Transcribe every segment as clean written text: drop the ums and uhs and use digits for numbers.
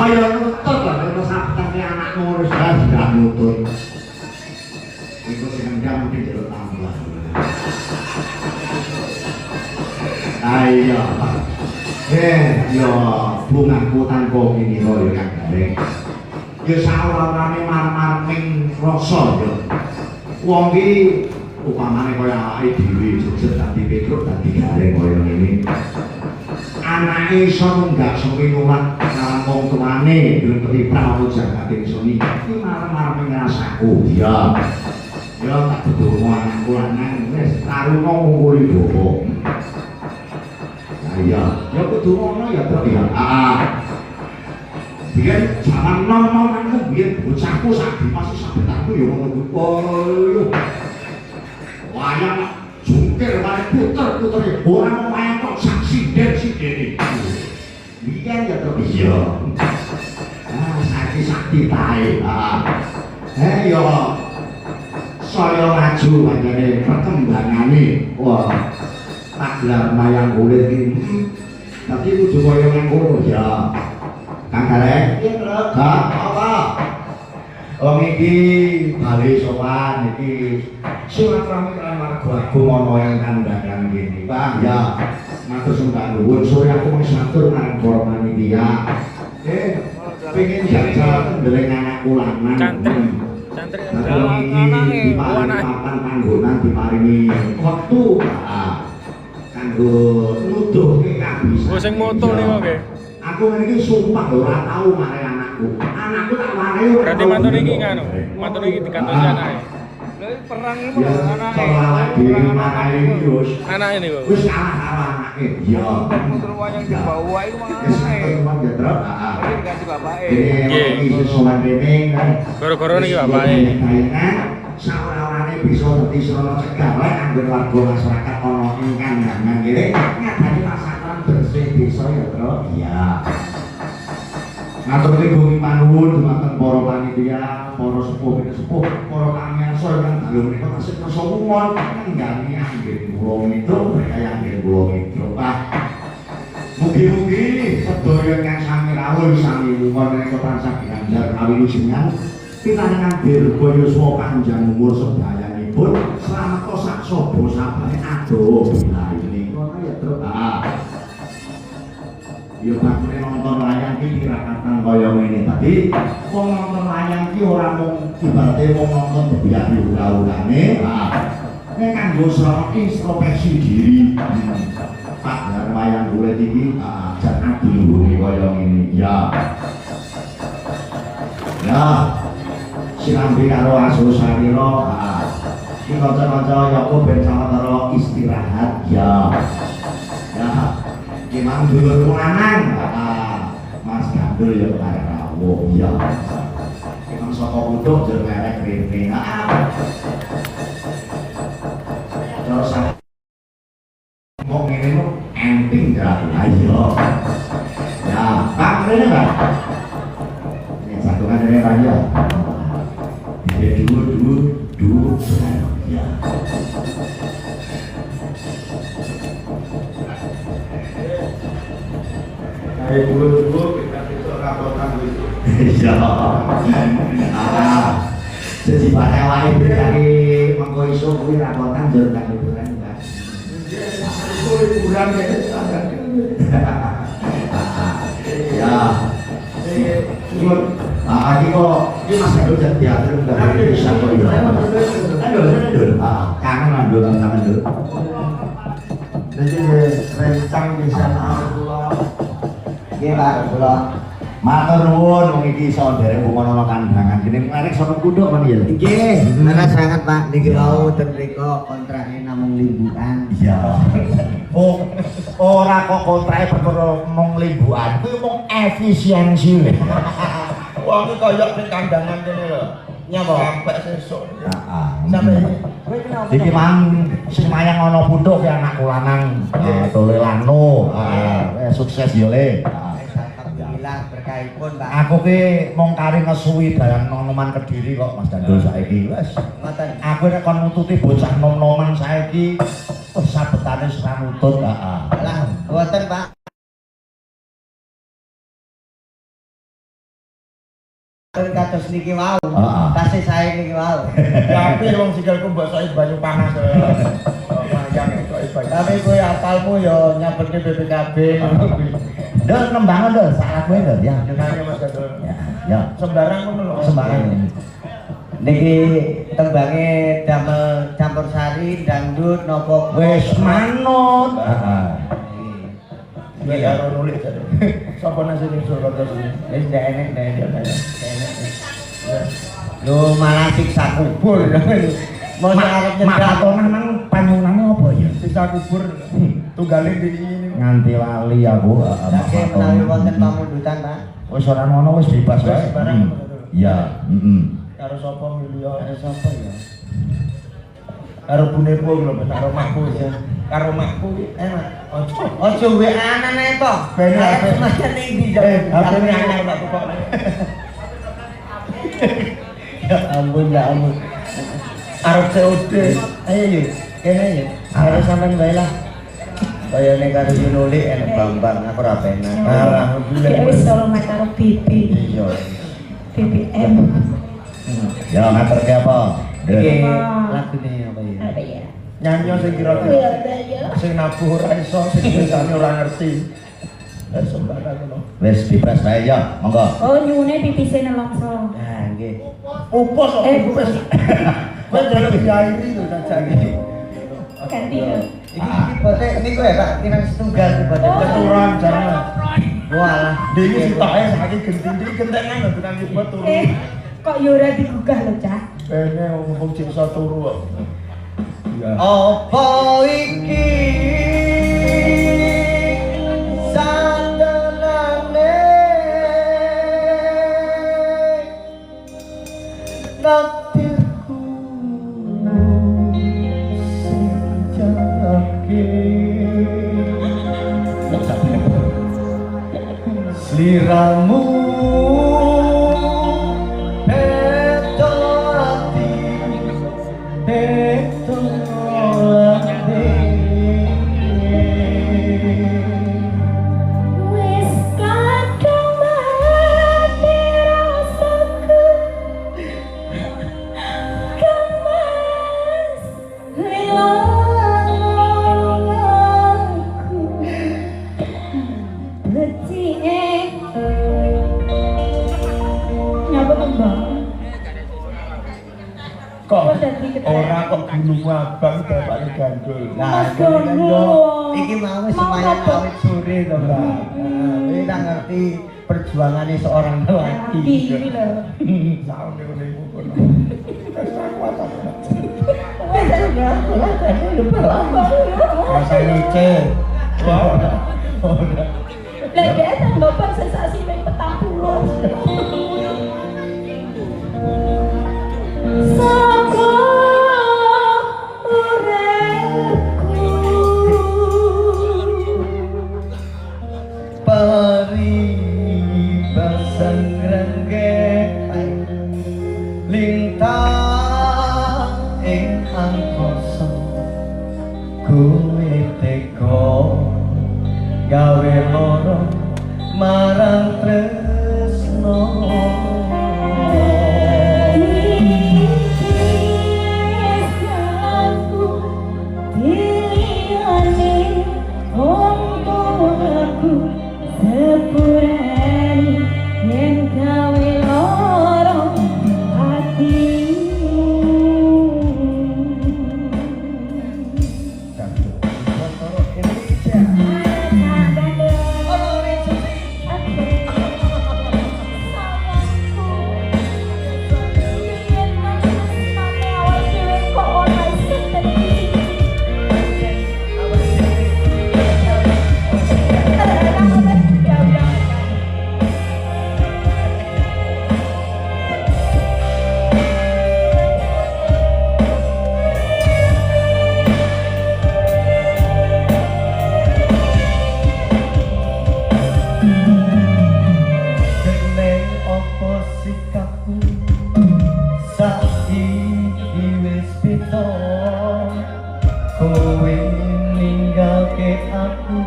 saya nutut lho terus sabetane anakmu wis sudah nutut. Iku sing ndang mesti jeruk tambah. Ayo. Yo bungaku tanpa ini kok yo Kang Gareng. Yo saurane mar-mar ning rasa yo. Wong iki upamane kaya awake dhewe sukses dadi Petruk dadi Gareng kaya ngene. Anake iso nunggak sewinulan ngomong tuane ngerti prawo jagate seni. Iki mar-mar ning rasaku. Ya. Ya tak betul anakku lanang wis karuna ngungkuli bapak. Iya, ya kudu ngono ya Tru ya. Biyen jaman nom-noman ku biyen bocahku sak masih sabetanku ya ngono kuwi. Wayang jungkir kare puter-putere ora mau wayang kok sak sinden-sindene. Biyen ya Tru iya. Sakti tae. Ya saya maju panjane perkembangane. Wah. Taklar mayang kulit ini tapi kudu kaya ngono ya Kang Gareng iya Tru apa wong iki bali sowan iki silaturahmi kan warga agung ana ing kandangan kene Pak ya matur sembah nuwun sore aku wis matur marang para panitia pengen jajal ndeleng anakku lanang santri iki papan panggonan diparingi wektu kanggo nuduhke kabisa. Oh sing moto niku nggih. Aku iki sumpah ora tau mare anakku. Anakku tak marai ora. Berarti mantu iki ngono. Mantu iki dikantosi anake. Lha perang iki anake. Salah dhewe marai terus. Anake niku. Wis kalah karo anake. Iya. Muter wayang di bawah iku mah Wis anake. teman ya Tru. Iki dikasih bapake. Nggih. Iki sesuwan rene kan. Goro-goro niki bapake. Saurane bisa dadi srana cegah lan anggen warga masyarakat ana ing kandangan kene ngadani masakan bersih desa ya Tru. Iya. Ngatur bumi panuwun dumateng para panitia, para sepuh, para pamirsa ingkang dalu menika tasih kersa muwon nggami anggen kula mitra kaya anggen kula mitra. Pak. Mugi-mugi sedaya ingkang sami rawuh sami muwon menika tansah ganjar kawilujengan pinangan dirga yuswa panjang umur sedayanipun slamet sak sapa sabane adoh bilaine ngono ya Tru. Ya bakune nonton layang iki kirakatan kaya ngene tadi wong nonton layang iki ora mung ibarate wong nonton bebiak ura-urane nek kanggo srana introspeksi diri Pak wayang kulit iki jan adil kaya ngene ya sinambi karo asuh sarira iki kanca-kanca Yakob ben sawetara istirahat ya Imam dulur lanang Mas Gandul ya arek rawuh ya Imam saka kutuk jer merek rene terus ngomong ngene kok enting ya ayo ya Pak rene Pak ini satu kan rene aja dulu ya kayak dulu kita besok rapotan gitu iya sejibane wae dari mengko iso kuwi rapotan njur tak liburan Mbak liburan ya ini kok ini Mas Hendro jadi teater enggak bisa kok ya Hendro kangen Hendro jadi rencang di sana nggih Pak kula matur nuwun wong iki iso nderek wong ana kandangan kene arek sono kuduk men ya nggih menawa sangat Pak niki wau ten mriko kontrake namung limbukan iya ora kok kontrake perkara mung limbukan kuwi mung efisiensi wong iki kaya ning kandangan kene lho nyapa sampai sesuk sampai iki mang sing mayang ana pundhuk ki anakku lanang Tole Lano sukses yo Le alhamdulillah berkahipun Pak aku ki mung kari ngesuwi dalang nom-noman Kediri kok Mas Dandul saiki wis ngoten aku nek kon nututi bocah nom-noman saiki sabetane ora nutut alah ngoten Pak kados niki wau. Heeh. Tasih sae niki wau. Tapi wong sikilku mbok soki banyu panas. Tapi kowe apalmu yo nyabetke BPKB. Dol nembangan dol, salah kowe dol ya. Dengannya Mas Gadol. Ya. Sembarang ngono lho. Sembarang. Niki tembange damel campur sari, dangdut, nopo Wis manut. Heeh. Gue karo nulis jare. Sapa nasi ning Surabaya kuwi? wis ndak enek. Lho malah siksa kubur. Mau arep Makatonah nang panyunane apa ya? Sisa kubur tunggaling di ini. Nganti lali aku. Oke, menawi wonten pamundutan, Pak. Wis ora ngono wis bebas wae. Sembarang. Iya, heeh. Karo sapa milih? Ada sapa ya? Karo buneku lho, karo makku ya. Karo makku enak. Ojo WA-an ae to. Ben HP macam ning ndi HP-ne anyar tak kok. Ya ampun, ya ampun. Arep COD. Ayo yuk, kene yuk. Ayo sampean bae lah. Kaya nek karo Yunuli enek Bambang aku ora penak. Alhamdulillah. Ya wis tolong karo Bibi. Iya. BBM. Ya ngaturke apa? Iki Apa? lagune apa ya? Apa ya? Nyanyi sing Oh kira-kira ya, ya. sing nabuh ora iso, sing biasane ora ngerti. Wis sembarang ngono. Wis bebas wae ya, monggo. Oh nyune pipise nelongso. Nah, nggih. Upos kok wis. Wis jare diairi lho sajane. Ganti lho. Iki bote niku ya Pak, kirang setunggal iki bote. Oh. Keturunan jarane. Walah, Dewi sitoke saiki genti-genti gentengan lho tekan iki turu. Kok yo ora digugah lho, Cah? Bene wong sing iso turu kok. Iya. apa iki sandelane naktirku sing jake sliramu eto ati eto ati Wis kadung mati rasaku. Kemas hilangku. Becik. Nyapa kembang? Kok Kok dadi ketek? ora kok gunung abang bapakne gandul. Mas ini kan Dono. yo, iki mau semuanya Mau awet sore to, Mbak. Ini tak ngerti perjuangannya seorang lelaki. Ini lho. Saune ngene iku kono. Wes enggak, lupa lama. Rasa nice. Wah. Lah dia tambah sensasi main petang pulau. Saka uripku Paribasan rengge lintang ing angkasa kowe teka gawe loro marang tresno Bisaku diliane omongku sepurane yen gawe loro hatimu. Jeneng opo sikapku saiki wis pito kowe ninggalke aku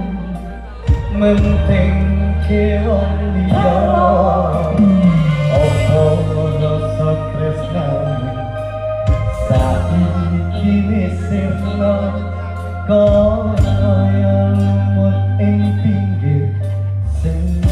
menting kira liya opo tresno kaya lumut ing pinggir sing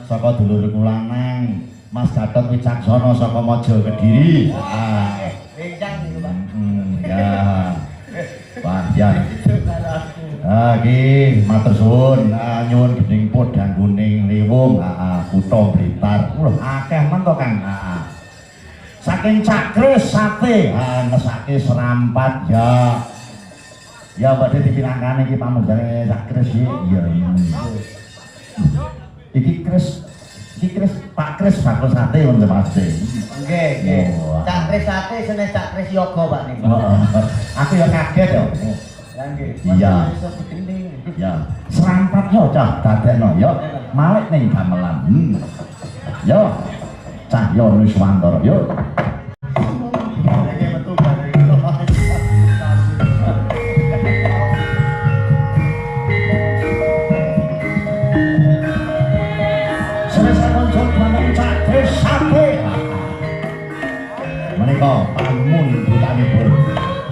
saka dulurku lanang Mas Gatot Wicaksono saka Mojo Kediri. Rencang niku, Pak. Ya. Wah, ya. Iki matur suwun, nyuwun gedeng podang kuning liwung, kutha Blitar. Akeh men to, Kang. Saking Cakres sate, ngesake serampat ya. Ya badhe dipinangkane iki pamundane Cakres iki. Iya. Iki Pak Kris bakul sate ngono Mas. Nggih, nggih. Cakres sate seneng Cakres yoga Pak niku. Aku ya kaget yo. nggih. Iya. Iso dinding. Ya, serampat yo cah dadekno yo. Malik ning gamelan. Yo. Cah yo Nuswantara yo. Iki metu bareng. Selesai konsul manang Cakres Sate. Menika pamun butanipun.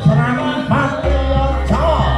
Serampat yo cah.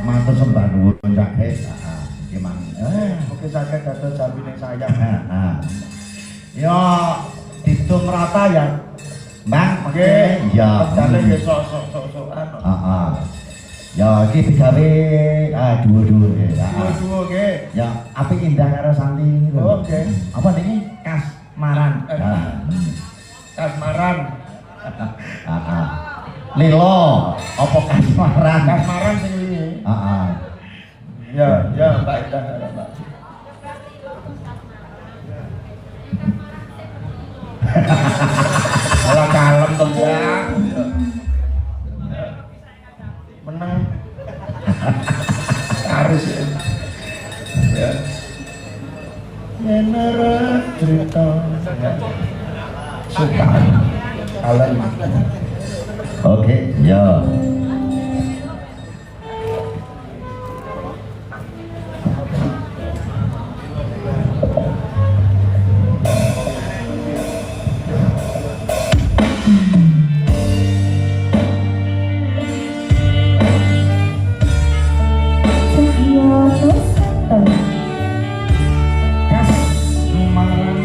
Matur sembah nuwun Cakres. Gimana? Oke saged dados jamining sayang. Yo ditum rata ya. Bang, Nggih. ya. Jane nggih sok-sokan. Ya iki digawe dhuwur-dhuwur ya. Dua-dua nggih. Ya apik indah karo Santi lho. Oke. Apa niki? Kasmaran. Kasmaran. Lilo, apa kasmaran? Kasmaran sing wingi. Ya, ya Mbak Indah, Mbak. Alah kalem to ya. Menang. Harus ya. Ya. Menara cerita. Suka. Kalem. Oke, ya. Kasmaran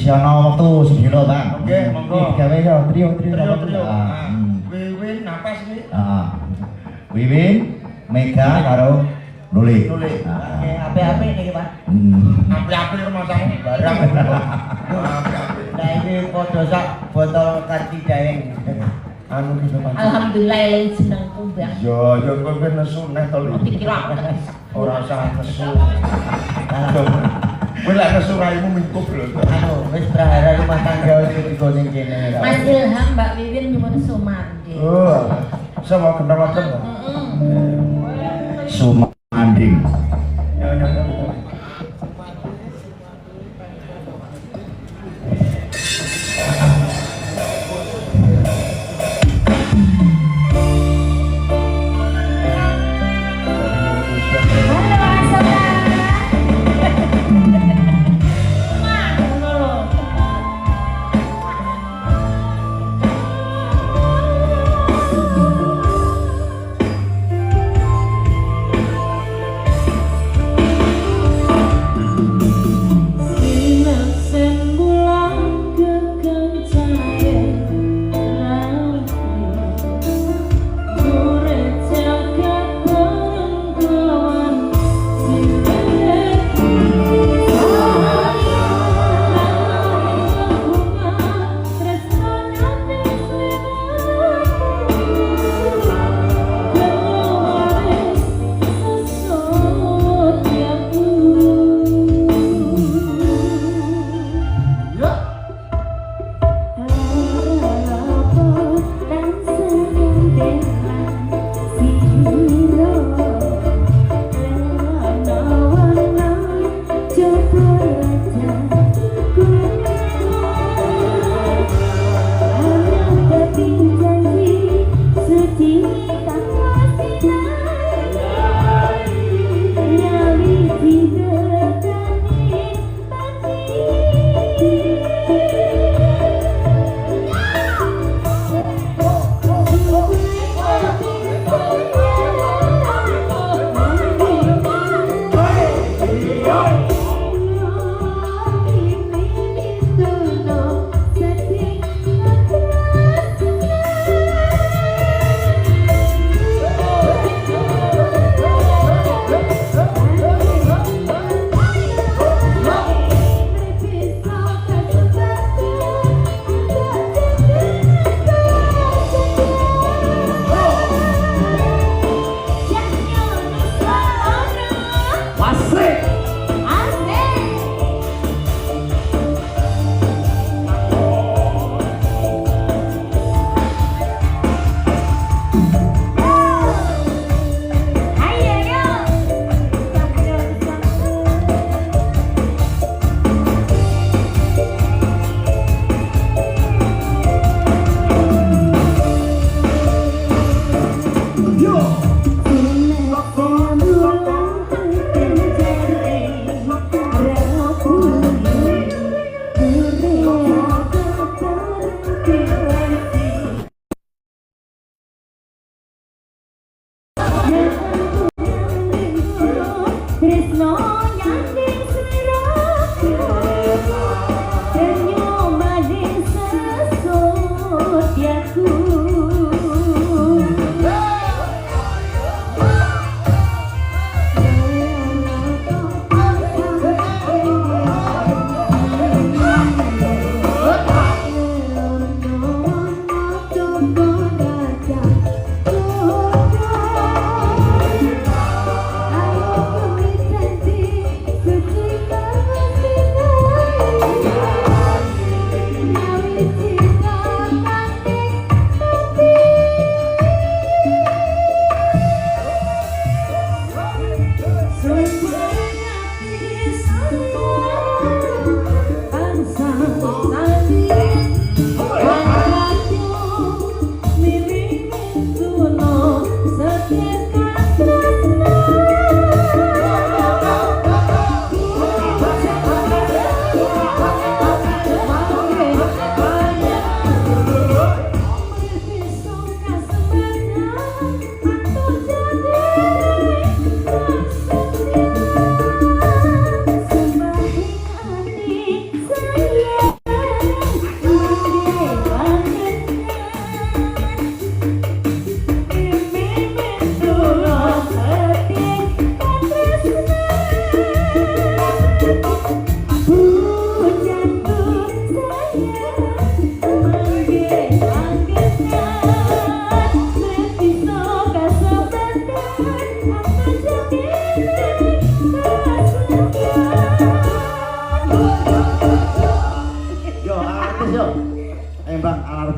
ana wektu sedina, Bang. Oke, monggo. Gawe yo trio. Trio. Ah, Wiwin napas nih. Heeh. Wiwin, Mega karo Luli. Luli. Ah. Oke, ape-ape nih Pak. Api-api rumah kamu barang. Api-api. Nah ini podo sak botol kanti daeng. Anu ki sopan. Alhamdulillah eling seneng kumbang. Yo kowe nesu neh to Li. Dikira. Ora usah nesu. Kowe lek nesu raimu mingkup lho. Anu, wis prahara rumah tangga wis digone kene. Mas Ilham, Mbak Wiwin nyuwun sumandi. Oh. Sama kenal-kenal. Sumanding. Ya.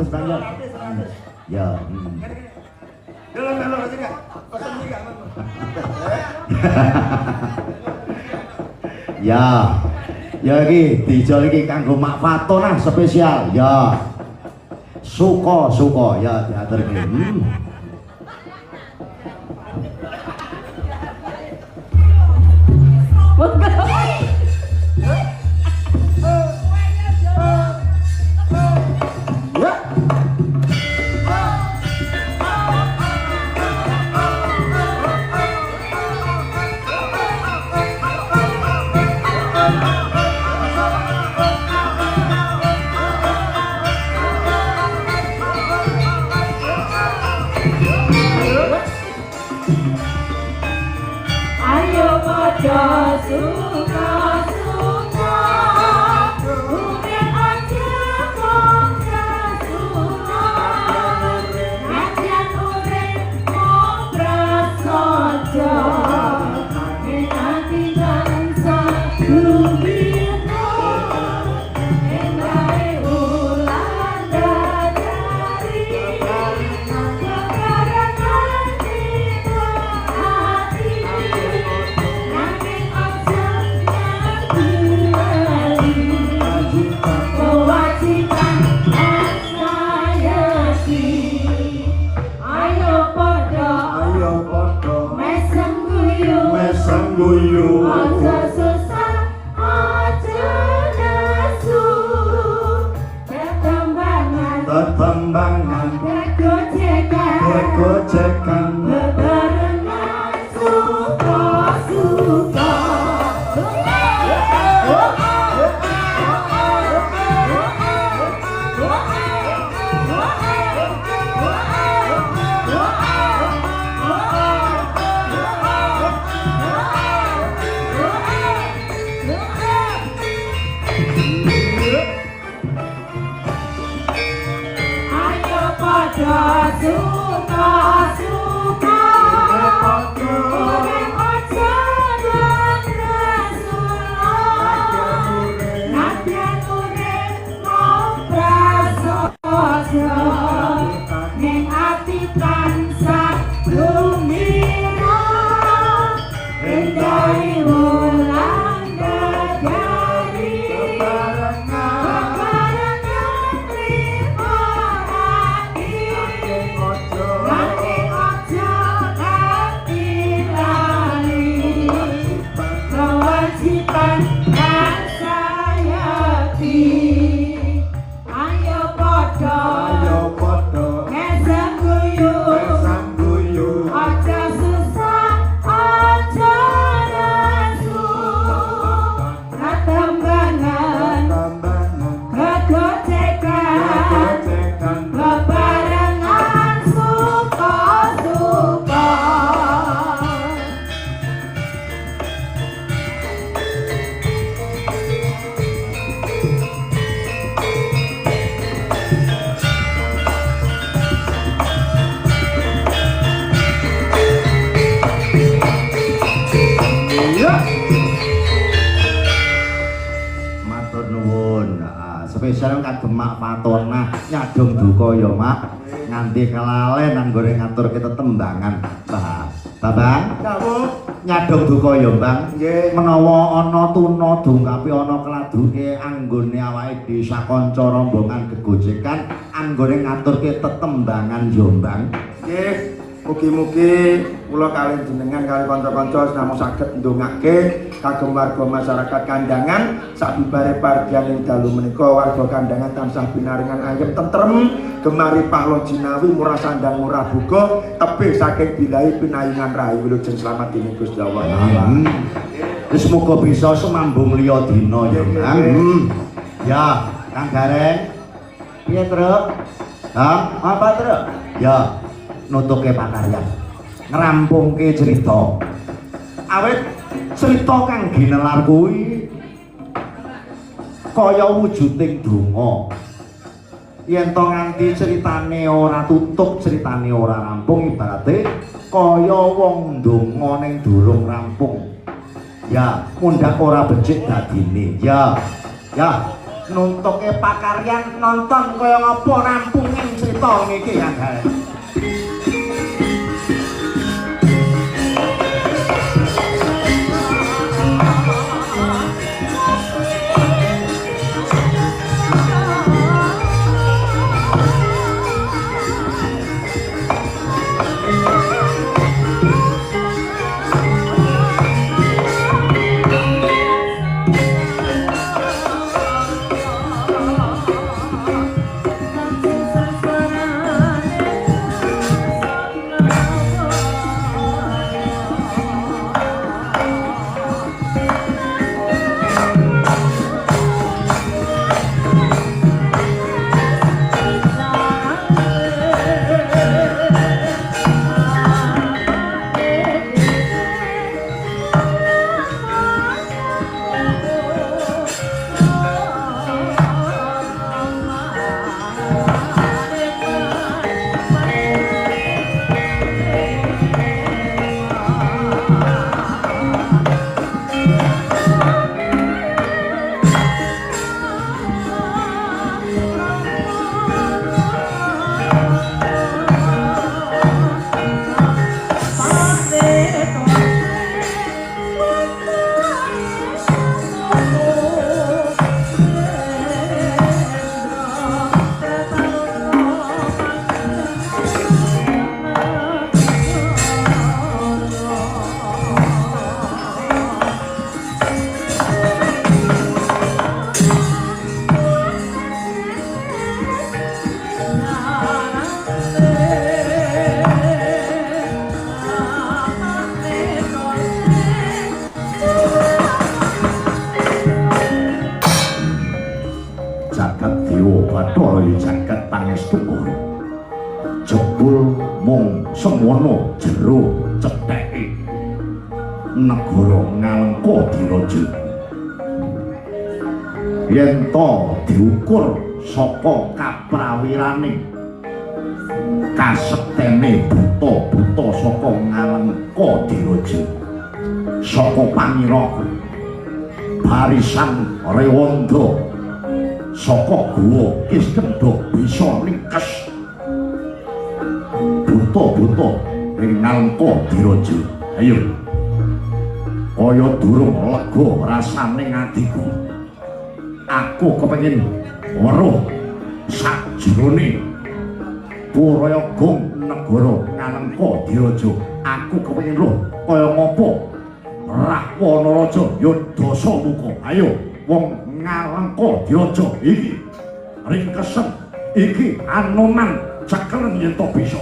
Romantis Bang ya. Ya. Ya. Ya iki dijol iki kanggo Mak Faton spesial. Ya. Suka ya diaturke. Ayo pada suka-suka, urip aja kong kasuna, ajan urip kong prasaja, ing ati bangsa gembira, endahe ulang dadari, kekarang hati hati. Kewajiban asayati, ayo podo mesem guyu, aja susah aja nesu, tetembangan kegocekan, bebarengan suka-suka. Ayo pada suka-suka, urip aja dan Rasulullah, nadyan urip mau prasaja, ning ati tansah gembira, endahe wulan dadari, kebarengan trimo rati, ranting aja kanthi lali, kewajiban asayati, ayo podo mesem guyu, aja susah aja nesu, ketembangan kegocekan, bebarengan suka-suka. Matur nuwun. Spesial kagem Mak Fatona nyadong duka ya Mak. Nganti kelalen anggone ngaturke tetembangan. Babang. Nyadong duka ya Bang. Menawa ana tuna dungkapi ana keladuke anggone awake dhewe sakanca rombongan gegojekan anggone ngaturke tetembangan Jombang. Nggih, mugi-mugi kula kaliyan jenengan kali kanca-kanca namung saged ndongake kagem warga masyarakat Kandangan sabibare pardian ing dalu menika warga Kandangan tansah binaringan ayem tentrem gemari pahlo jinawi murah sandang murah buka tebih saking bilahi pinayungan rahayu wilujeng slamet dening Gusti Allah taala. Wis muga bisa semambung liya dina ya Bang. Ya, Kang Gareng. Piye, Truk? Apa, Truk? Ya, nutuke pakaryan. Ngrampungke cerita. Awit cerita kang ginelar kuwi kaya wujuding donga. Yen to nganti ceritane ora tutup, ceritane ora rampung ibarate kaya wong ndonga ning durung rampung. Ya, mundhak ora becik dadine. Ya. nuntuke pakaryan nonton kaya ngapa rampungin cerita iki ya. Jagat pangestu jebul mung semono jero cetheke negara Ngalengka diraja yen to diukur saka kaprawirane kasektene buta saka Ngalengka diraja saka pamira barisan Rewanda saka guwa Kiskendha bisa ningkes buta-buta ing Ngalengka diraja. Ayo kaya durung lega rasane atiku, aku kepengin weruh sajrone Purayagung negara Ngalengka diraja. Aku kepengin weruh kaya ngapa Rahwana Raja Yadasamuka. Ayo wong Ngalengka diraja iki ringkesen iki anoman cekelen yen to bisa.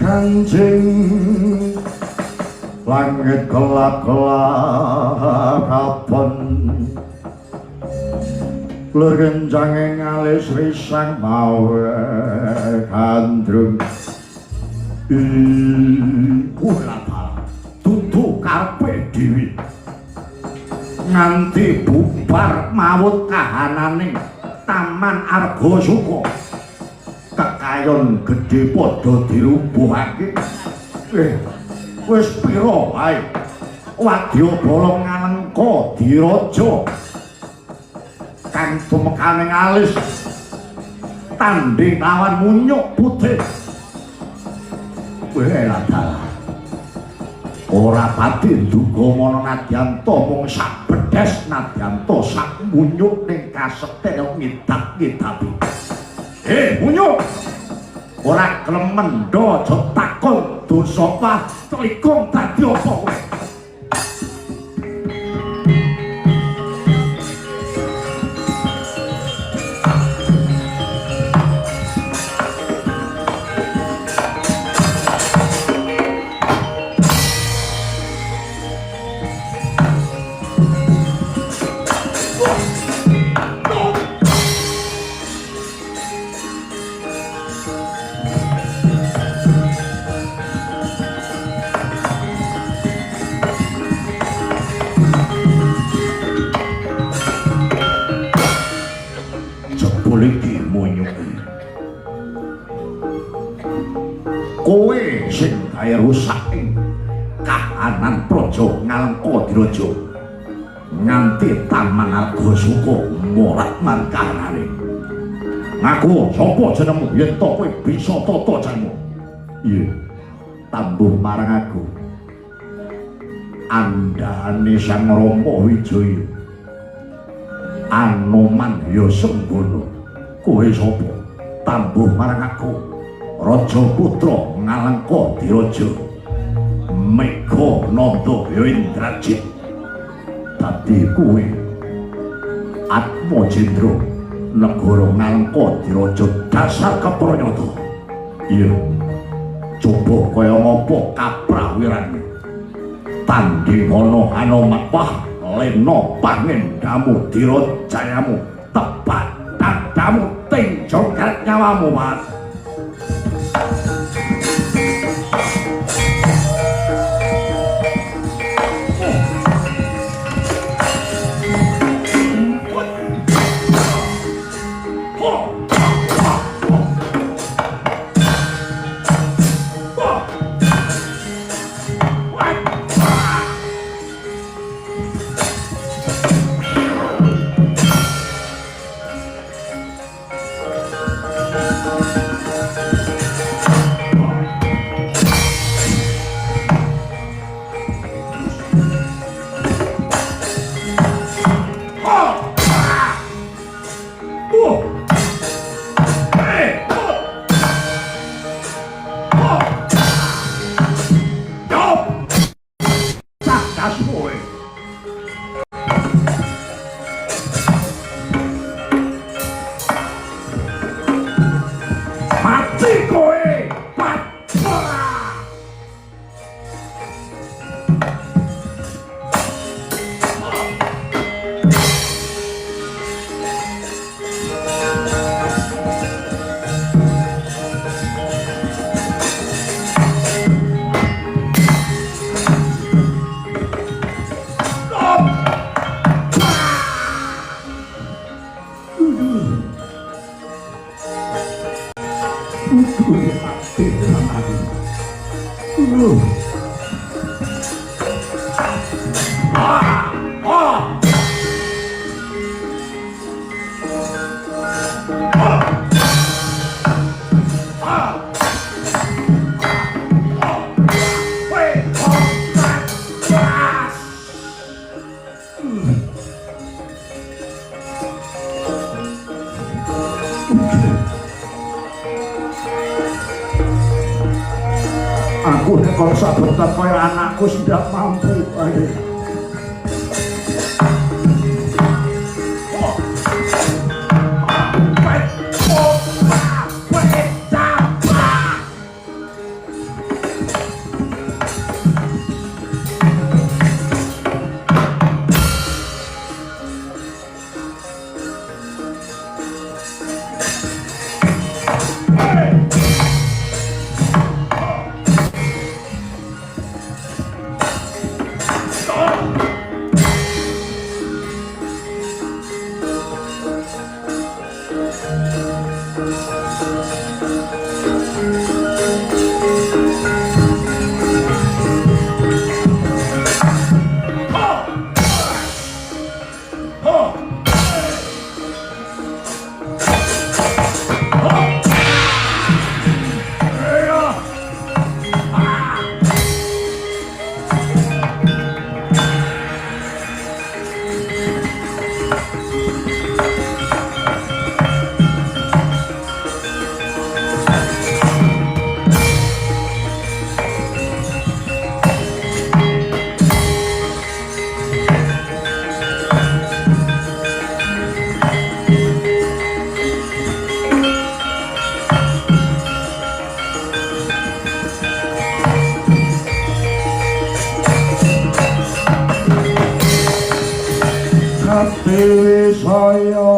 Kanjeng langit gelap-gelap kapan lerenjange ngalis risang mawe kandrung ulapa tutu karepe dhewe nganti bubar mawut kahananing Taman Argasuka kekayon gedhe padha dirubuhake. Wis pira wae Wadyabala Ngalengka diraja kang tumekaning alis tanding lawan Munyuk Putih. Dalah ora pati nduga mono Nadyanta mung sak bedhes Nadyanta sak munyuk ning kasekte ngidak-ngidapi. Munyuk ora gelem mendha aja takon dosa apa telikung dadi apa kowe. boleh dimunyuki. Kowe sing kaya rusak ing kahanan praja Ngalengkadiraja nganti taman Argasuka morat mangkanane. Ngaku sapa jenengmu yen to kowe bisa tata janmu? Iya, tambuh marang aku. Andane Sang Rama Wijaya. Anoman ya sembana. Kowe sapa? Tambuh marang aku. Raja Putra Ngalengkadiraja. Mega Nanda ya Indrajit. Dadi kowe Atmajendra negara Ngalengkadiraja dasar kepranyata. Iya. Coba kaya ngapa kaprawirane. Tandingana Anoman wah lena pangendamu dirajayamu tepat tandhamu tinjau karep nyawamu Mas. Aku nek kok sabetan kaya anakku tidak mampu ae. Wisaya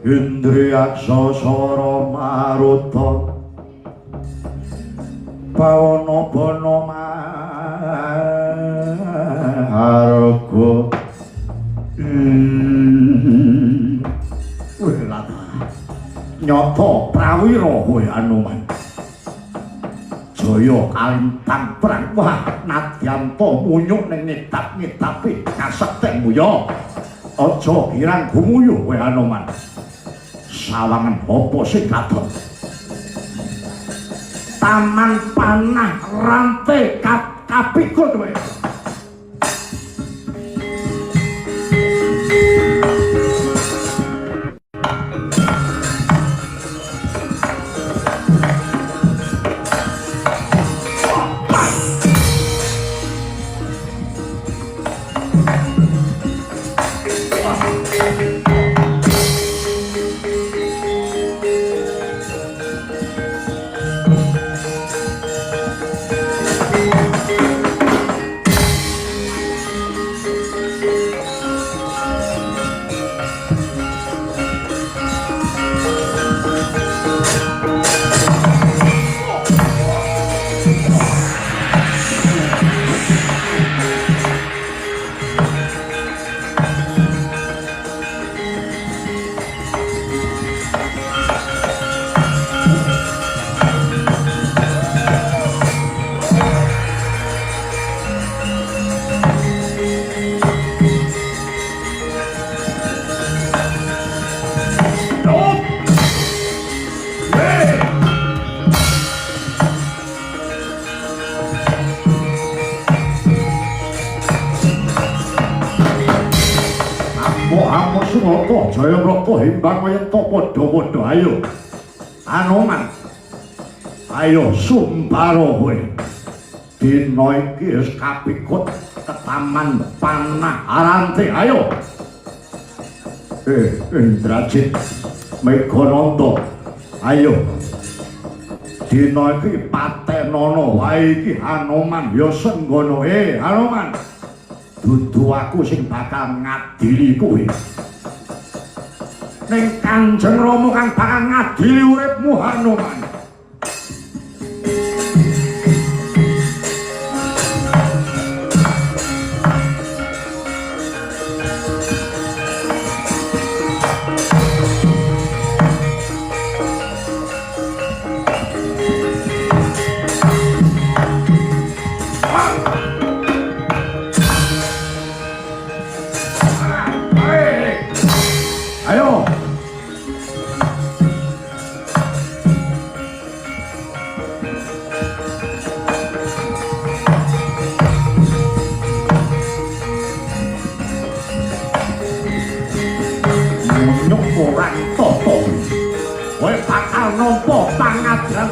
Indriyaksa Sara Maruta Bawana Bana Maharga lata nyoto prawira kowe Anoman Jaya kalintang perang wah nadyanto munyuk ning ngitap-ngitapi kasektenmu ya aja kirang gumuyuh kowe Anoman sawangan apa sing kadon taman panah rantai kapikut kowe Jaya Brata himbang mayenta padha-padha ayo Anoman ayo sumbara kowe dina iki wis kapikut ketaman panah arante ayo Indrajit Megananda ayo dina iki patenana wae iki Anoman ya senggana Anoman dudu aku sing bakal ngadili kowe ning Kanjeng Rama kang bakal ngadili uripmu Anoman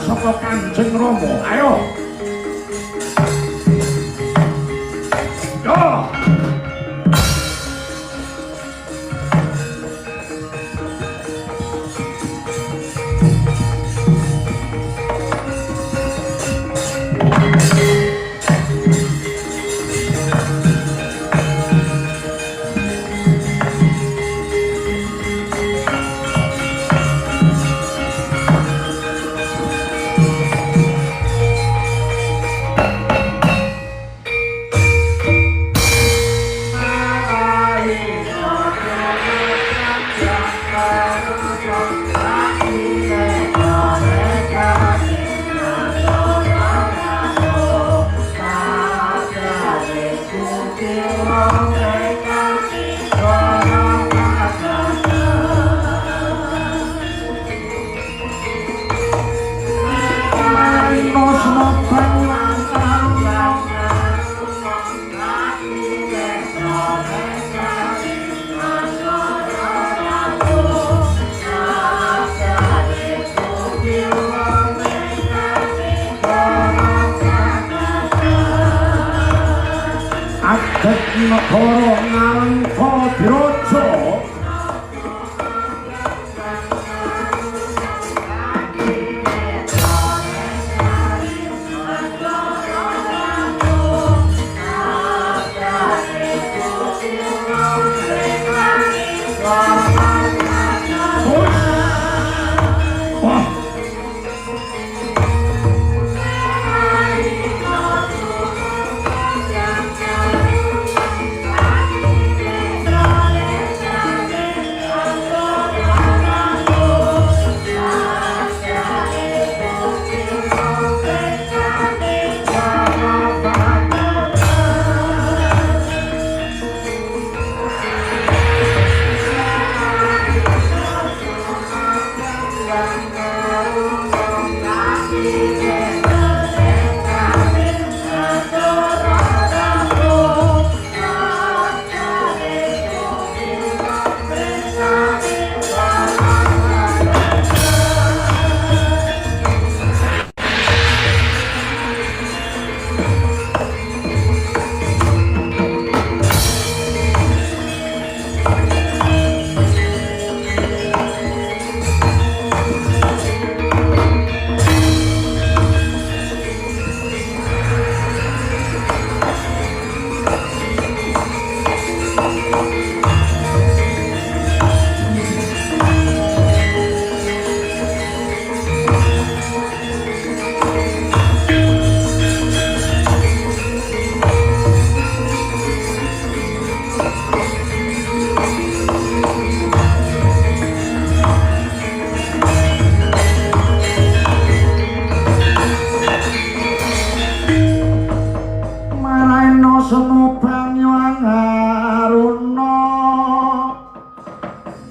saka Kanjeng Rama ayo yo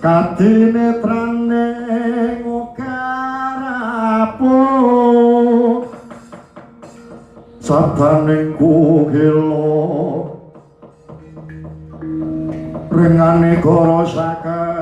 Kadinetrane ngukarapu sabaning kukilo ringane goro sakahatar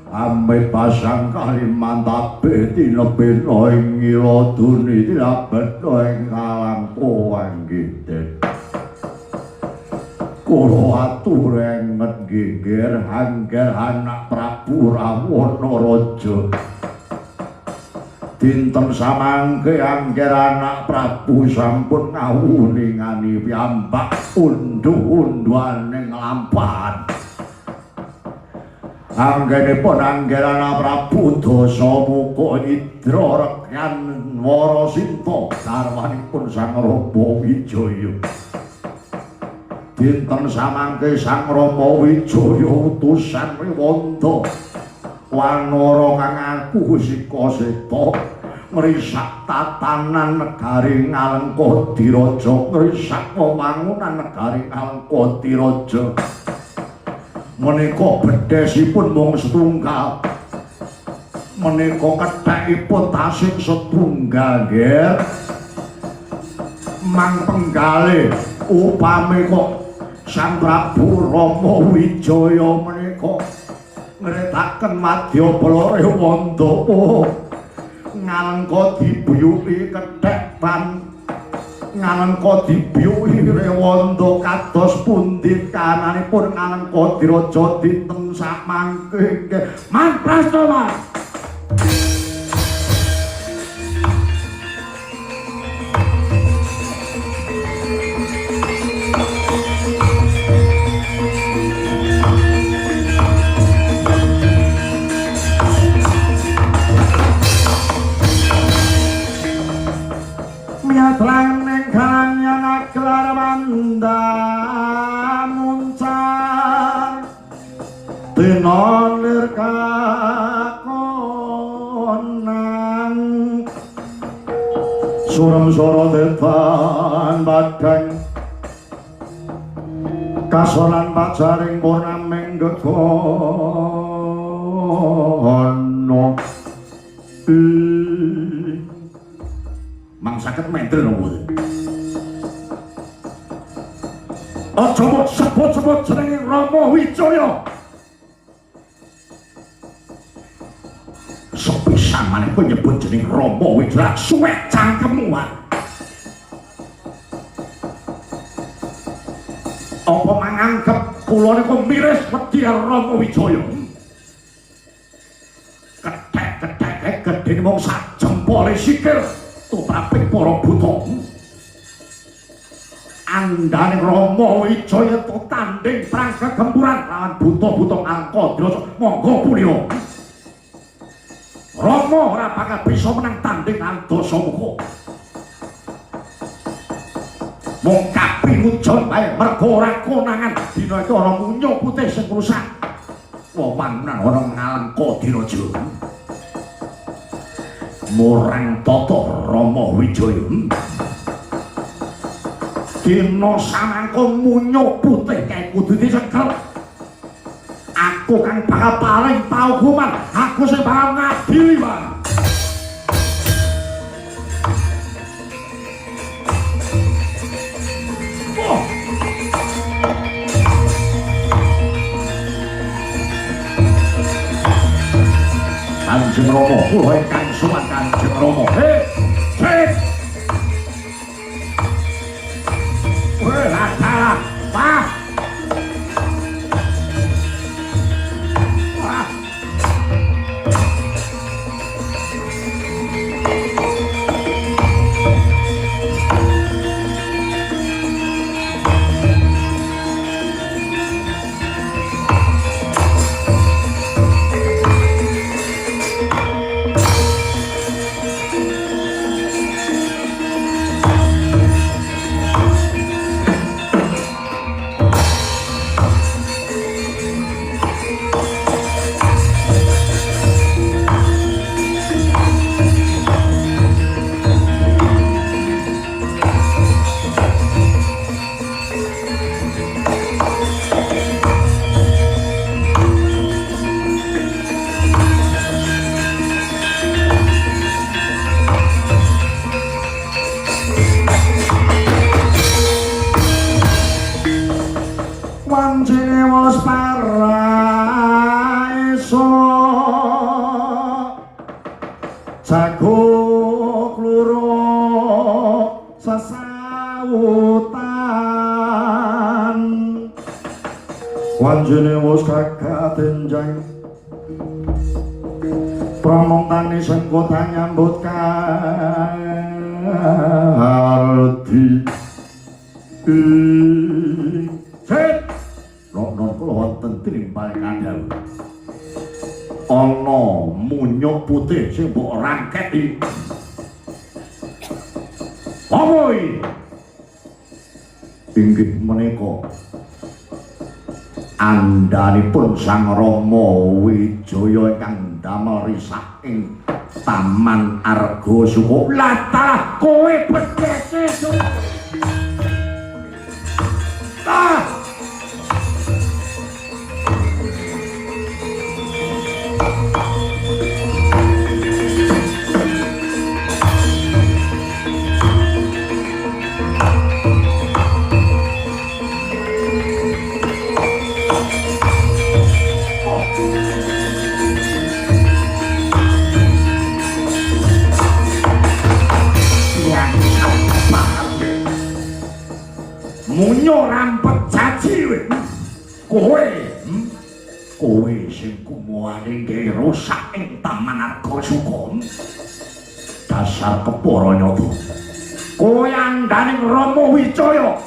ame pasang Kalimantan tinebena ing Iladuni tinabena ing Kalangkoang Giten kula atur enget geger angger anak Prabu Rawana Raja dinten samangke angger anak Prabu sampun ngawuningani piyambak unduh-unduhaning lampahan anggenipun anggerana Prabu Dasamuka Nidra rekan Warasinta garwanipun Sang Rama Wijaya dinten samangke Sang Rama Wijaya utusan Rewanda wanara kang aku Sikaseta ngrisak tatanan negari Ngalengkadiraja ngrisak wewangunan negari Ngalengkadiraja menika bedhesipun mung setunggal menika kethekipun tasih setunggal nggih mang penggale upami kok Sang Prabu Rama Wijaya menika ngretaken Madyabala Rewanda ngalengka dibuyuki kethek ban ngalengka dibiyuki Rewanda kados pundi kananipun Ngalengkadiraja dinten samangke Mantrastana miatlaning kalangyan aklar manda muncar tinolir kakonan suram soro depan badang kasolan pacaring purnaming gegono mang saged mendel mboten. Aja mok sebut-sebut jeneng Rama Wijaya. Sepisan maneh nyebut jeneng Rama Wijaya suwek cangkemmu. Apa manganggep kula niku miris wedi Rama Wijaya? Kethek-kethek gedhe mung sak jempole sikil. Tutraping para buta andane Rama Wijaya tanding perang kegempuran lawan buta-buta Ngalengkadiraja monggo pulira Rama ora bakal bisa menang tanding Dasamuka mung kapingujon bae mergo ora konangan dina iki ana munyo putih sing rusak wewangunan ana Ngalengkadiraja murang tata Rama Wijaya dina samangkung munyuk putih kae kudu dicekel. Aku kang bakal paling paukuman, aku sing bakal ngadili, Bang. Kanjeng Rama, kula ingkang suwan Kanjeng Rama. Hei! Weh, lah, Pak. Wancine wis paraeso jago kluro sesautan wancine wis kagatenjang pramongtane sing kota nyambut kaldi non kula wonten tinimbal kandhal ana munyuk putih sing mbok rangketi apa iki inggih menika andhanipun Sang Rama Wijaya ingkang damel risak ing Taman Argasuka latah kowe bedhese munyo rampet caci kowe sing kumuane nggih rusak ing Taman Argasuka dasar kepara nyata kowe andhaning Rama Wijaya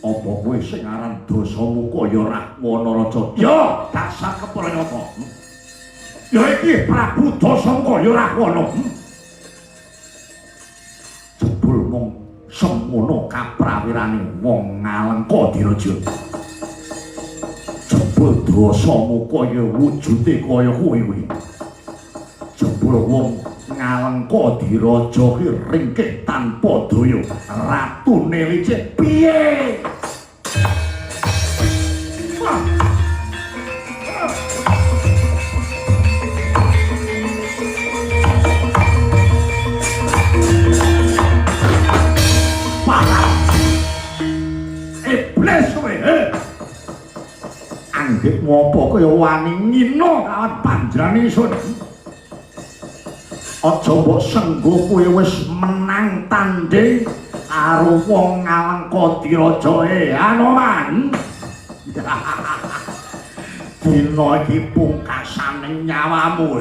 apa kowe sing aran Dasamuka ya Rahwana Raja ya dasar kepara nyata ya iki Prabu Dasamuka ya Rahwana jebul mung semono kaprawirane wong Ngalengka diraja jebul Dasamuka ya wujude kaya kowe kuwi jebul wong Ngalengka diraja ki ringkih tanpa daya ratune licik piye anggit ngopo kaya wani ngina kawan panjenengan ingsun aja mbok senggo kowe wis menang tanding karo wong Ngalengka diraja Anoman dina iki pungkasane nyawamu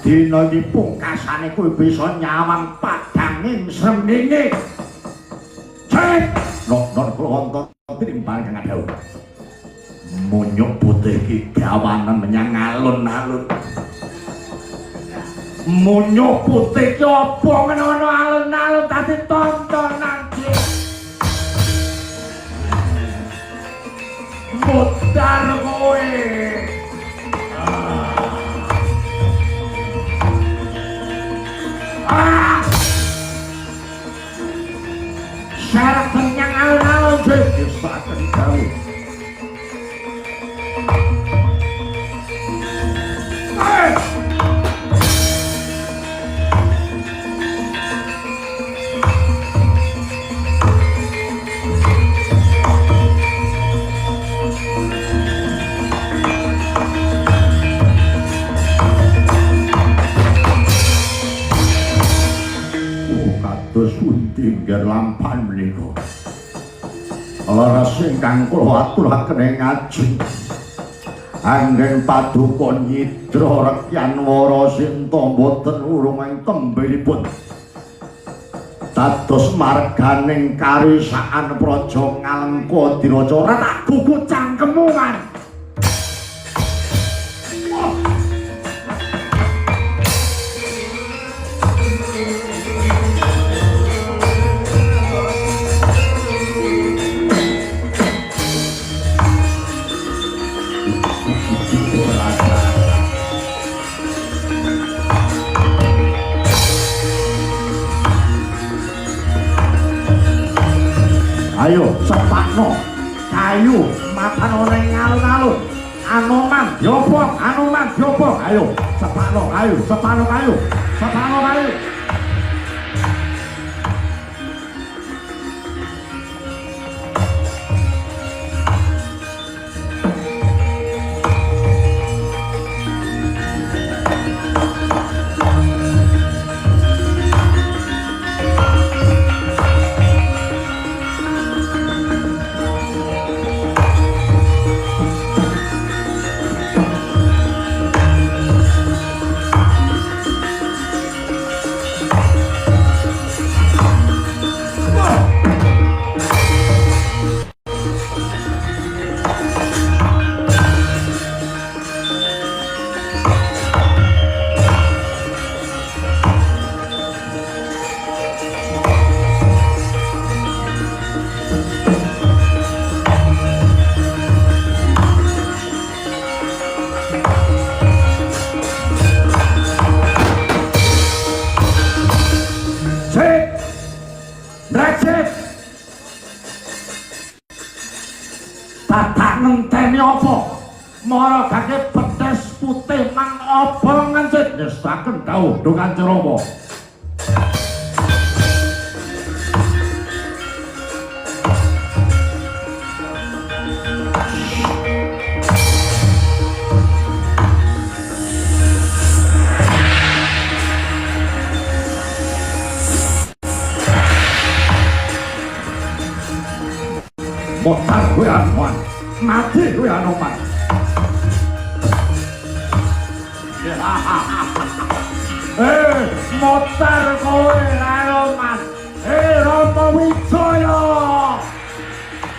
dina iki pungkasane kowe bisa nyawang padanging srengenge cek non kula wonten timbang kang dawuh munyuk putih iki gawanen menyang alun-alun munyuk putih ki apa ngono alun-alun dadi tontonan iki mudar kowe syarat kenyang alun-alun wis saken dawuh. Kados pundi nggih lampan menika. Laras ingkang kula aturaken ing ajeng. Anggen paduka nyidra rekyan wara sinta boten urung ing tembelipun. Dados marganing karisaan praja Ngalengka diraja ora tak gugu cangkemmu kan. Ayo cepatno kayu matano ning alun-alun Anoman yopo ayo cepatno kayu ngenteni apa? Mara gake betes putih mang apa ngencit nyesaken dawuh Kanjeng Rama. Motar kowe Anoman, mati kowe Anoman. Motar kowe Anoman. Rama Wijaya.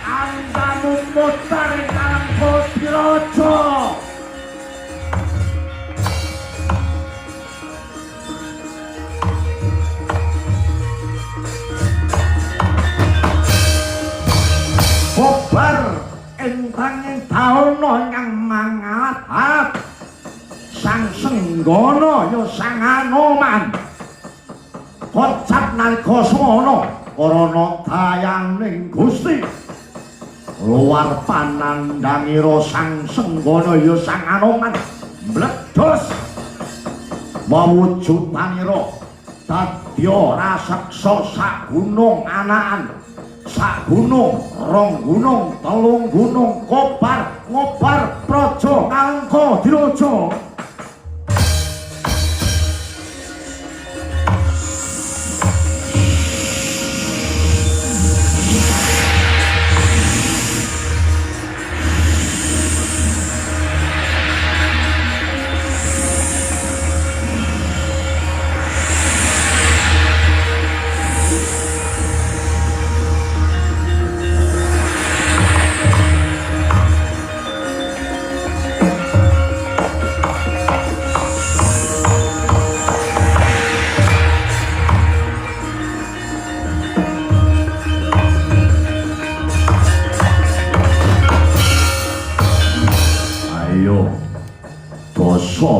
Andamu motar kang Kodiraja. Bobar entanging dauna ingkang mangalat sang Senggana ya sang Anoman kocap nalika semana karana dayaning Gusti luar panandhangira sang Senggana ya sang Anoman mledhos mawujudanira dadya raseksa sak gunung anakan sak gunung, rong gunung, telung gunung, kobar, ngobar, praja, Ngalengka diraja.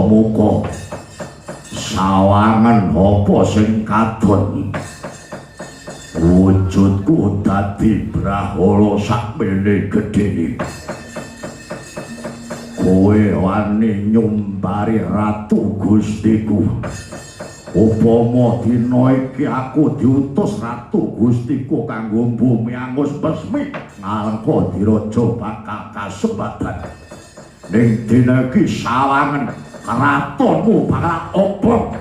Muka sawangan apa sing kadon wujud aku dadi brahala sakmene gedene. Kowe wani nyumbari ratu Gustiku. Upama dina iki aku diutus ratu Gustiku kanggo bumi angus besmi nalika diraja bakal kasebadan. Ning dina iki sawangen keratonmu bakal obong.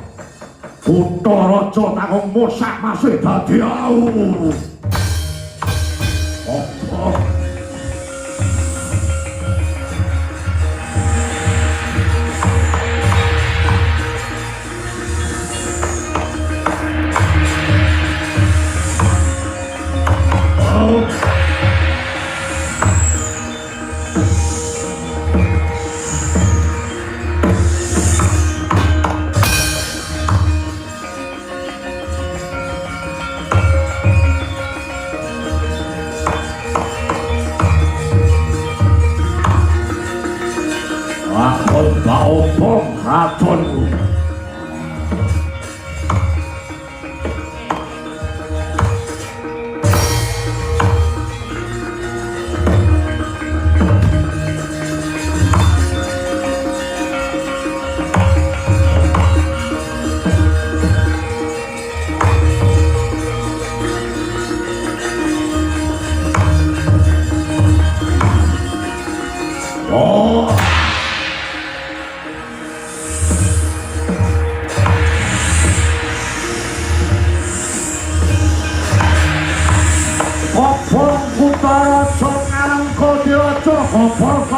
Kutha raja tanggung musak masih dadi au. Obong. Obong ratonmu. Oh. Kopong Kutara Songarang Kodiojo kopong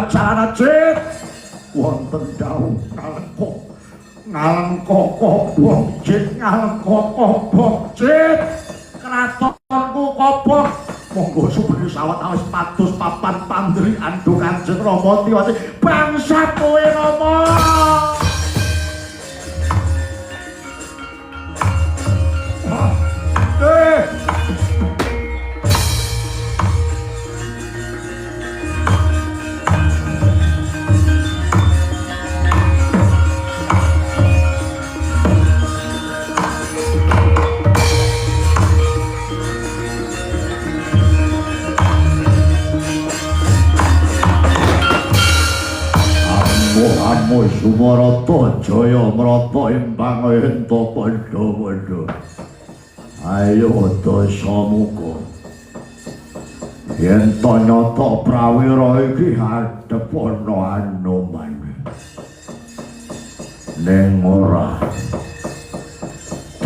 Jalanan cip wonten dawuh ngalengka kobong cip ngalengka kobong cip kratonku kobong monggo supaya sawetawis pados papan pandrikan do Kanjeng Rama Tiwati bangsat kowe Rama. Amo Sumarata Jaya Mrata imbang ento padha-padha. Ayo dasamuka. Yen to nyata prawira iki hadhep ana Anoman. Ning ora.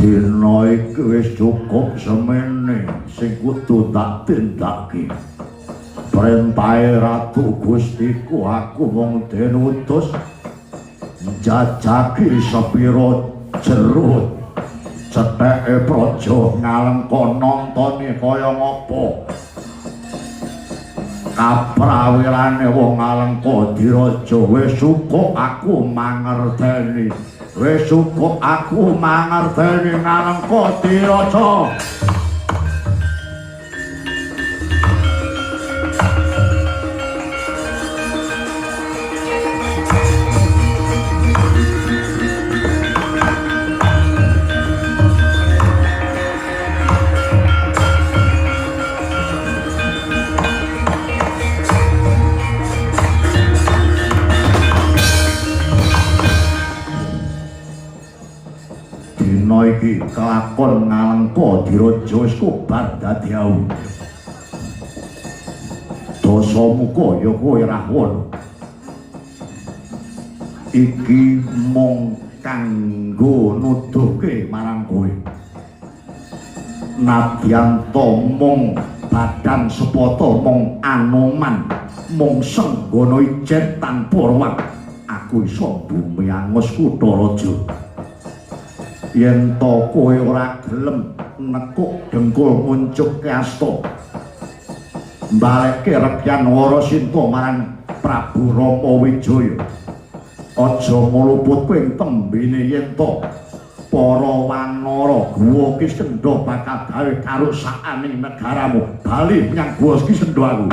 Dina iki wis cukup semene sing kudu tak tindakake. Perintahe Ratu Gustiku aku wong den utus njajaki sepira jerut cetheke praja ngalengka nontone kaya ngapa kaprawirane wong ngalengka diraja wis cukup aku mangerteni wis cukup aku mangerteni ngalengka diraja. dina iki kelakon ngalengka diraja wis kobar dadi awu. Dosa muka ya kowe Rahwana. Iki mung kanggo nuduhke marang kowe. Nadyan to mung badan sepata mung Anoman mung senggana ijen tanpa ruwat. Aku iso bumi angus kutha raja. Yen to kowe ora gelem nekuk dengkul munjuk asta mbaleke Rekyan Warasinta marang Prabu Rama Wijaya. Aja muluput kowe tembene yen to para wanara guwa Kisendha bakal gawe karusakan ing negaramu. Bali menyang guwa Kisendha aku.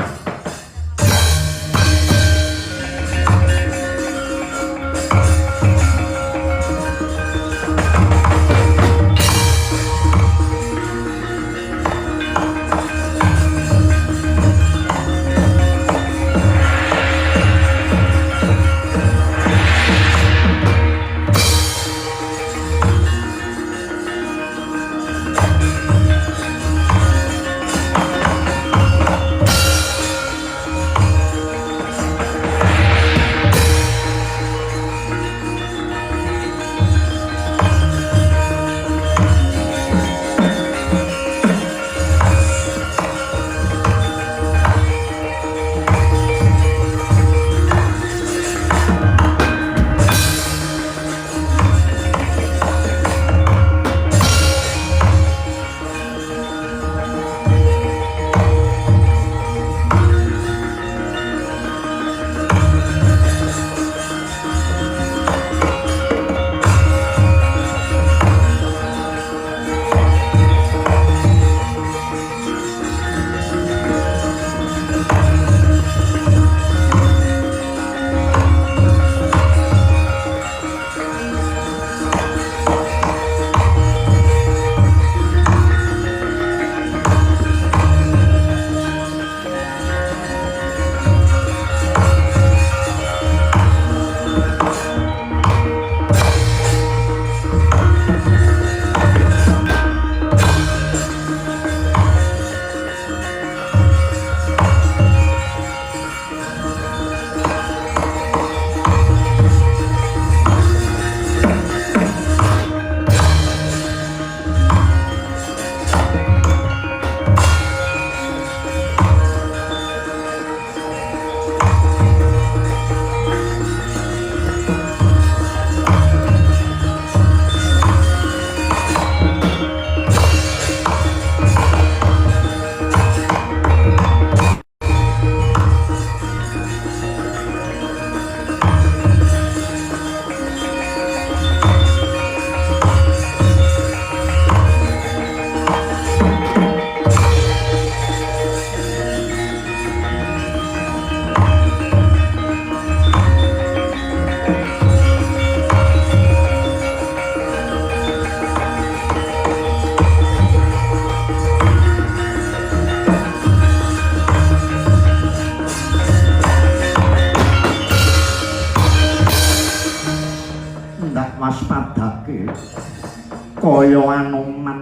kaya Anoman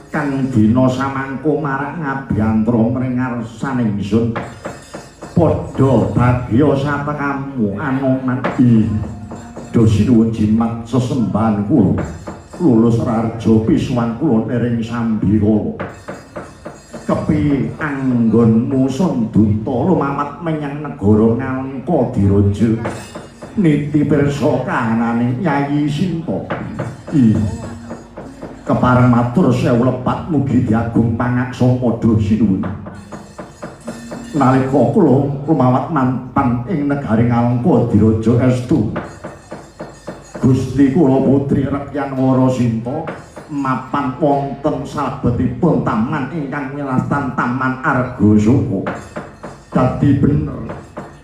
kang dina samangko marak ngabyantra mringarsane ingsun padha bagya satekamu Anoman dosi nuwun jimat sesembahan kula lulus rarja pisuwan kula nering Sambikala kepi anggonmu Sandutta lumamat menyang negara Ngalengka diraja niti pirsa kahanane Yayi Sinta kepareng matur sewu lepat mugi diagung pangaksama dosi nuwun nalika kula lumawat manpan ing negari Ngalengka diraja estu Gusti kula putri Rekyan Warasinta mapan wonten salebetipun taman ingkang wilastan Taman Argasaka dadi bener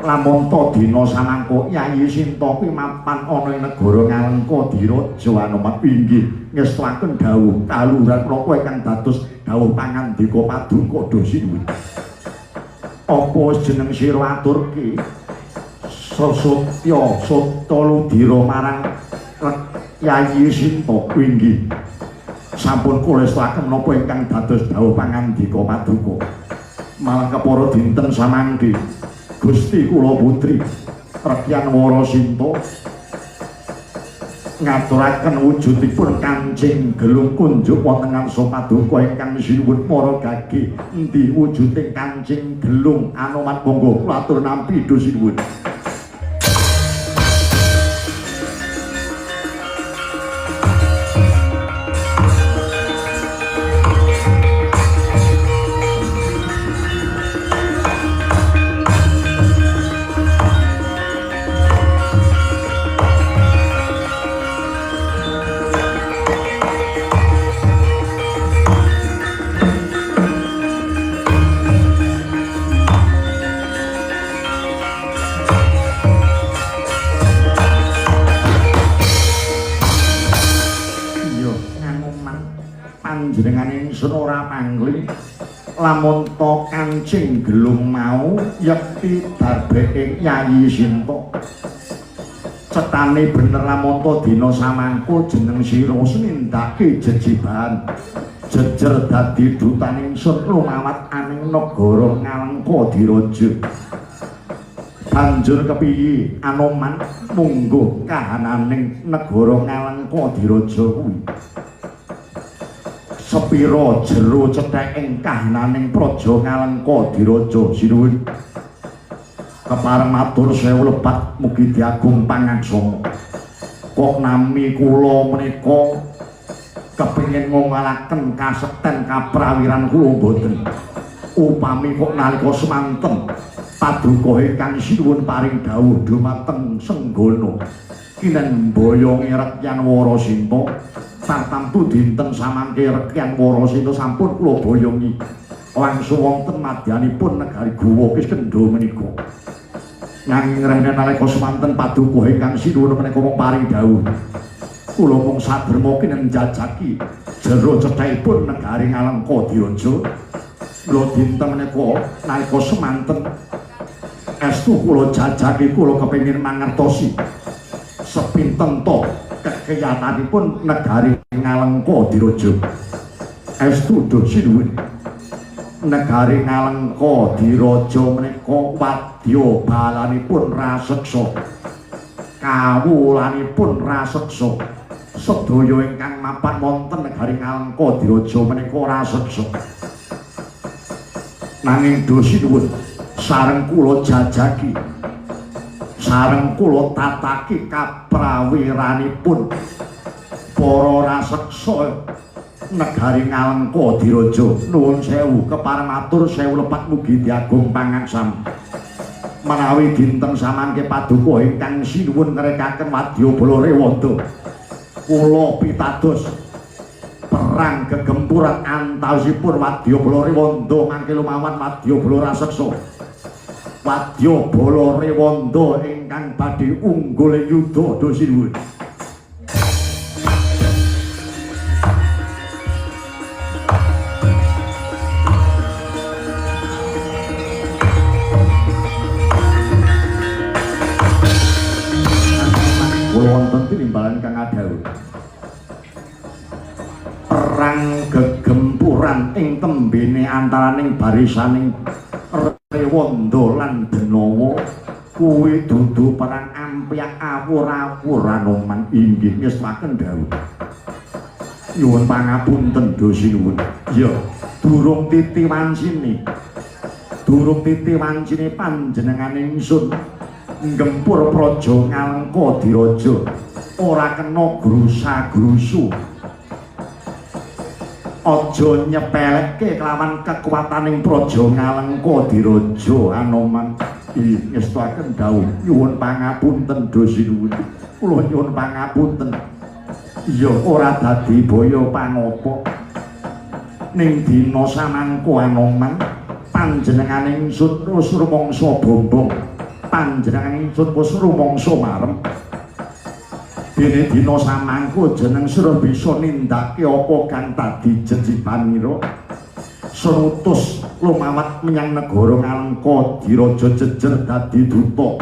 lamun ta dina samangka Yayi Sinta kuwi mapan ana ing negara Ngalengka diraja Anoman inggih ngestuaken dawuh kaluhuran kula ingkang dados dawuh pangandika paduka dosi nuwun apa jeneng sira aturke Sasutya Sutaludira marang Yayi Sinta inggih sampun kulestaken menapa ingkang dados dawuh pangandika Paduka. Malah kepara dinten samangke Gusti kula putri Rekyan Wara Sinta ngaturaken wujudipun Kancing Gelung kunjuk wonten ngarsa Paduka ingkang sinuwun para gage endi wujuding Kancing Gelung Anoman monggo kula atur nampi do sinuwun. Panjenengan ingsun ora pangling lamun to Kancing Gelung mau yekti darbeke Yayi Sinta cetane bener lamun to dina samangko jeneng sira nindakake jejiban jejer dadi dutan ingsun lumawat aning negara Ngalengka Diraja. Banjur kepiye Anoman mungguh kahananing negara Ngalengka Diraja kuwi? Sepira jero cethek ing kahananing praja Ngalengka Diraja sinuwun. Kepareng matur sewu lepat mugi diagung pangaksama. Kok nami kula menika kepengin ngongalaken kasekten kaprawiran kula boten. Upami kok nalika semanten Paduka ingkang sinuwun paring dawuh dhumateng Senggana kinen mboyongi Rekyan Wara Sinta tartamtu dinten samangke Rekyan Wara Sinta sampun kula boyongi langsung wonten madyanipun negari Guwa Kiskendha menika. Nanging rene nalika semanten Paduka ingkang sinuwun menika mung paring dawuh. Kula mung sadherma kinen njajaki jero cethekipun negari Ngalengka Diraja. Lho dinten menika nalika semanten estu kula jajaki kula kepengin mangertosi sepinten to kekiyatanipun negari Ngalengka Diraja. Estu do sinuwun negari Ngalengka Diraja menika wadya balanipun raseksa kawulanipun raseksa sedaya ingkang mapan wonten negari Ngalengka Diraja menika raseksa. Nanging do sinuwun sareng kula jajaki sareng kula tataki kaprawiranipun para raseksa negari Ngalengka Diraja. Nuwun sewu kepareng matur sewu lepat mugi diagung pangaksam. Menawi dinten samangke Paduka ingkang sinuwun ngrekaken wadyabala rewada kula pitados perang gegempuran antawisipun wadyabala rewanda mangke lumawan wadyabala raseksa. Wadyabala rewanda ingkang badhe unggul yudha do sinuwun. Kula wonten tinimbalan kang adhawuh. Perang gegempuran ing tembene antaraning barisaning Rewanda lan Benawa kuwi dudu perang ampyak awur-awur Anoman inggih ngestaken dawuh. Nyuwun pangapunten do sinuwun. Ya, durung titi wancine. Durung titi wancine panjenengan ingsun nggempur praja Ngalengka Diraja ora kena grusa-grusu. Aja nyepelekke kelawan kekuataning praja Ngalengka Diraja Anoman. Ngestaken dawuh nyuwun pangapunten do sinuwun. Kula nyuwun pangapunten. Ya ora dadi baya pangapa. Ning dina samangka Anoman panjenengan ingsun wis rumangsa bombong. Panjenengan ingsun wis rumangsa marem. Dene dina samangka jeneng sira bisa nindakake apa kang dadi jejibanira. Serutus lumawat menyang negara Ngalengka Diraja jejer dadi duta.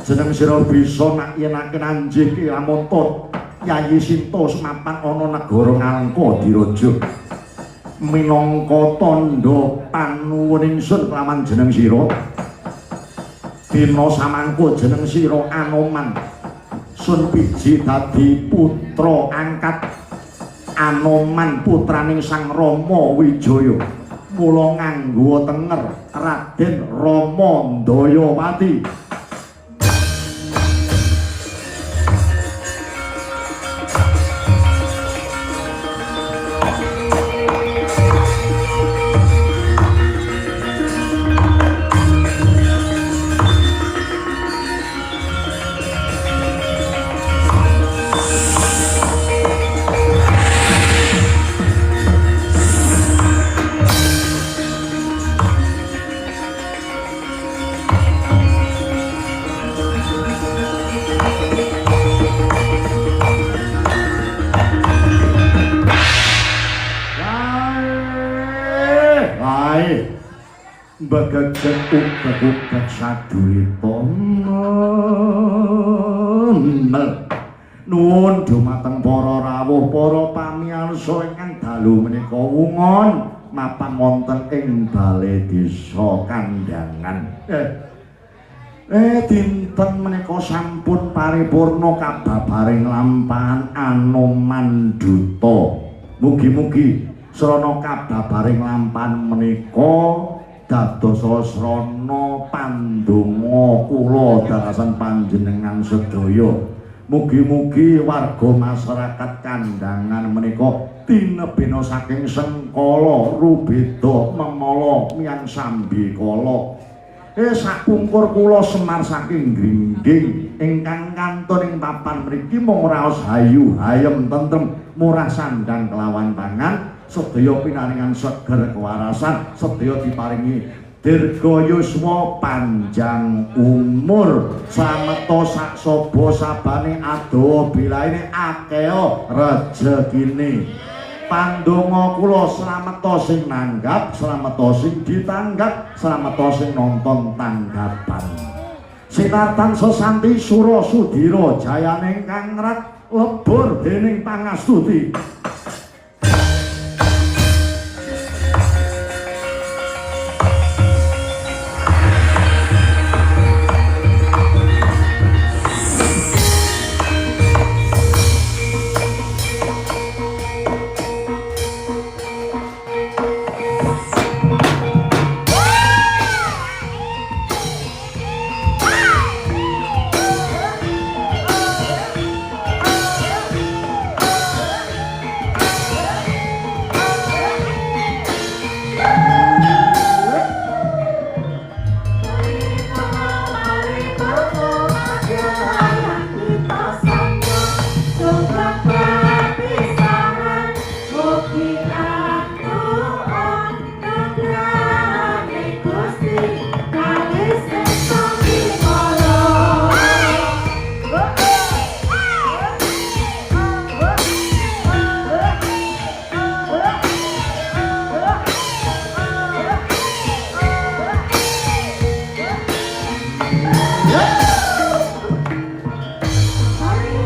Jeneng sira bisa nak yenake anjing ki lamun Yayi Sinta semapan ana negara Ngalengka diraja. Minangka tandha panuwun ingsun kelawan jeneng sira. Dina samangko jeneng sira Anoman. Sun piji dadi putra angkat Anoman putraning Sang Rama Wijaya. Mula nganggo tenger Raden Rama Dayawati. Bagagak ugak sadulita nuwun dumateng para rawuh para pamirsa ingkang dalu menika wungon mapan wonten ing Balai Desa Kandangan. Dinten menika sampun paripurna kababaring lampahan Anoman Duta. Mugi-mugi srana kababaring lampahan menika dados srana pandonga kula dalasan panjenengan sedaya. Mugi-mugi warga masyarakat Kandangan menika tinebena saking sengkala rubeda memala miyang sambikala. Sakungkur kula Semar saking Gringging ingkang kantun ing papan mriki mung raos hayu hayem tentrem murah sandang kelawan tangan. Sedaya pinaringan seger kewarasan, sedaya diparingi dirgayuswa panjang umur, sameta saksaba sabane adawa bilaine akeh rejekine. Pandonga kula slameta sing nanggap, slameta sing ditanggap, slameta sing nonton tanggapan. Sinartan sesanti sura sudira jayane ingkang rat lebur dening pangastuti. Hari